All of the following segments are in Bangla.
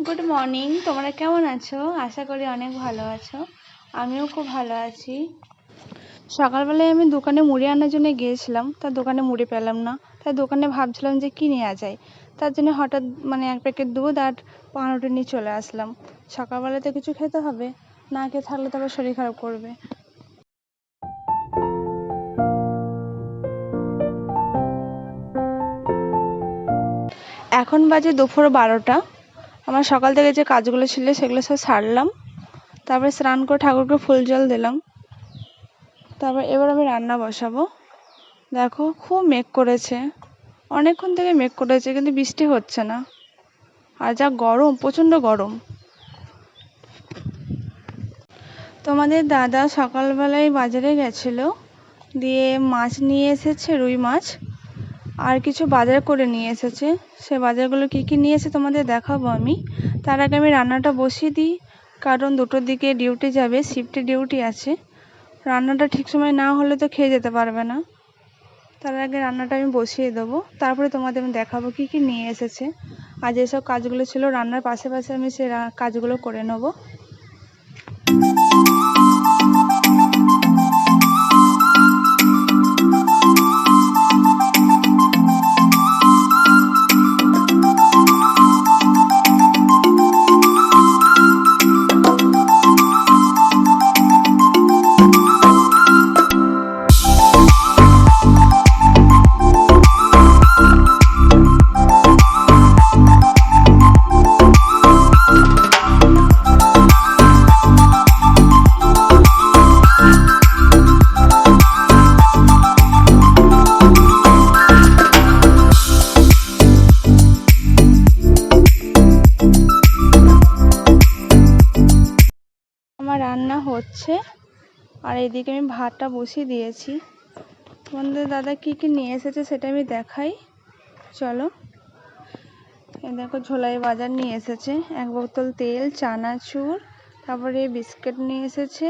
গুড মর্নিং, তোমরা কেমন আছো? আশা করি অনেক ভালো আছো। আমিও খুব ভালো আছি। সকালবেলায় আমি দোকানে মুড়ি আনার জন্য গিয়েছিলাম, তার দোকানে মুড়ি পেলাম না। তাই দোকানে ভাবছিলাম যে কী নেওয়া যায়, তার জন্য হঠাৎ এক প্যাকেট দুধ আর পাউরুটি নিয়ে চলে আসলাম। সকালবেলায় তো কিছু খেতে হবে, না খেয়ে থাকলে তো আবার শরীর খারাপ করবে। এখন বাজে দুপুর 12টা। আমার সকাল থেকে যে কাজগুলো ছিল সেগুলো সব সারলাম, তারপরে স্নান করে ঠাকুরকে ফুল জল দিলাম। তারপর এবার আমি রান্না বসাবো। দেখো খুব মেঘ করেছে, অনেকক্ষণ থেকে মেঘ করেছে কিন্তু বৃষ্টি হচ্ছে না। আর যা গরম, প্রচণ্ড গরম। তোমাদের দাদা সকালবেলায় বাজারে গেছিলো, দিয়ে মাছ নিয়ে এসেছে, রুই মাছ, আর কিছু বাজার করে নিয়ে এসেছে। সে বাজারগুলো কী কী নিয়ে এসে তোমাদের দেখাবো আমি। তার আগে আমি রান্নাটা বসিয়ে দিই, কারণ 2টোর দিকে ডিউটি যাবে, শিফটে ডিউটি আছে। রান্নাটা ঠিক সময় না হলে তো খেয়ে যেতে পারবে না। তার আগে রান্নাটা আমি বসিয়ে দেবো, তারপরে তোমাদের আমি দেখাবো কী কী নিয়ে এসেছে। আর যেসব কাজগুলো ছিল রান্নার পাশে পাশে আমি সেই কাজগুলো করে নেবো। আমার রান্না হচ্ছে, আর এইদিকে আমি ভাতটা বসিয়ে দিয়েছি। তোমাদের দাদা কী কী নিয়ে এসেছে সেটা আমি দেখাই, চলো। এই দেখো ঝোলাই বাজার নিয়ে এসেছে, 1 বোতল তেল, চানাচুর, তারপরে বিস্কিট নিয়ে এসেছে।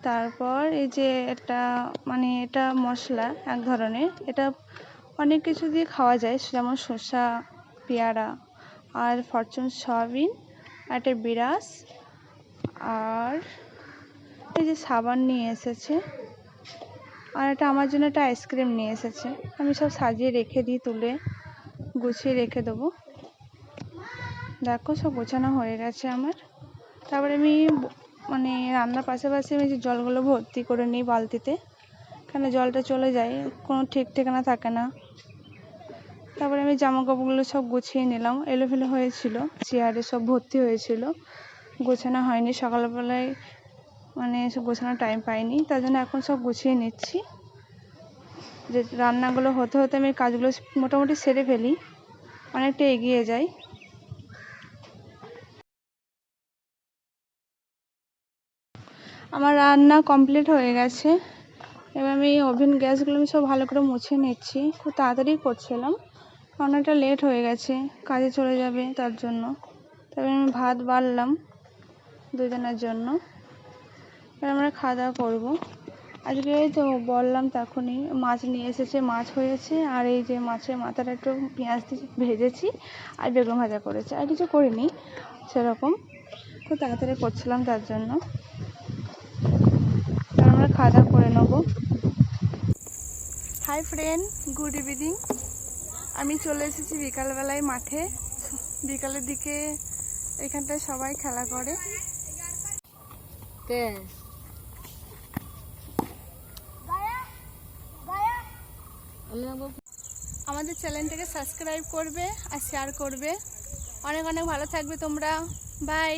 তারপর এই যে এটা মশলা এক ধরনের, এটা অনেক কিছু দিয়ে খাওয়া যায়, যেমন শসা, পেয়ারা, আর ফরচুন সয়াবিন, একটা বিরাস, আর এই যে সাবান নিয়ে এসেছে, আর এটা আমার জন্য একটা আইসক্রিম নিয়ে এসেছে। আমি সব সাজিয়ে রেখে দিই, তুলে গুছিয়ে রেখে দেবো। দেখো সব গোছানো হয়ে গেছে আমার। তারপরে আমি রান্নার পাশাপাশি আমি যে জলগুলো ভর্তি করে নিই বালতিতে, কেন জলটা চলে যায়, কোনো ঠিক ঠিকানা থাকে না। তারপরে আমি জামা কাপড়গুলো সব গুছিয়ে নিলাম, এলোমেলো হয়েছিল, চেয়ারে সব ভর্তি হয়েছিল, গোছানো হয়নি সকালবেলায়, সব গোছানোর টাইম পাইনি, তার জন্য এখন সব গুছিয়ে নিচ্ছি। যে রান্নাগুলো হতে হতে আমি কাজগুলো মোটামুটি সেরে ফেলি, অনেকটা এগিয়ে যাই। আমার রান্না কমপ্লিট হয়ে গেছে। এবার আমি ওভেন গ্যাসগুলো আমি সব ভালো করে মুছে নিচ্ছি, খুব তাড়াতাড়ি করছিলাম, অনেকটা লেট হয়ে গেছে, কাজে চলে যাবে তার জন্য। তবে আমি ভাত বাড়লাম 2 জনের জন্য। এবার আমরা খাওয়া দাওয়া করবো। আজকে তো বললাম তখনই মাছ নিয়ে এসেছে, মাছ হয়েছে, আর এই যে মাছের মাথাটা একটু পেঁয়াজ দিয়ে ভেজেছি, আর বেগুন ভাজা করেছি, আর কিছু করিনি সেরকম, খুব তাড়াতাড়ি করছিলাম তার জন্য। আমরা খাওয়া দাওয়া করে নেবো। Hi friend, good evening. আমি চলে এসেছি বিকালবেলায় মাঠে। বিকালের দিকে এখানটায় সবাই খেলা করে। আমাদের চ্যানেলটাকে সাবস্ক্রাইব করবে আর শেয়ার করবে। অনেক অনেক ভালো থাকবে তোমরা। বাই।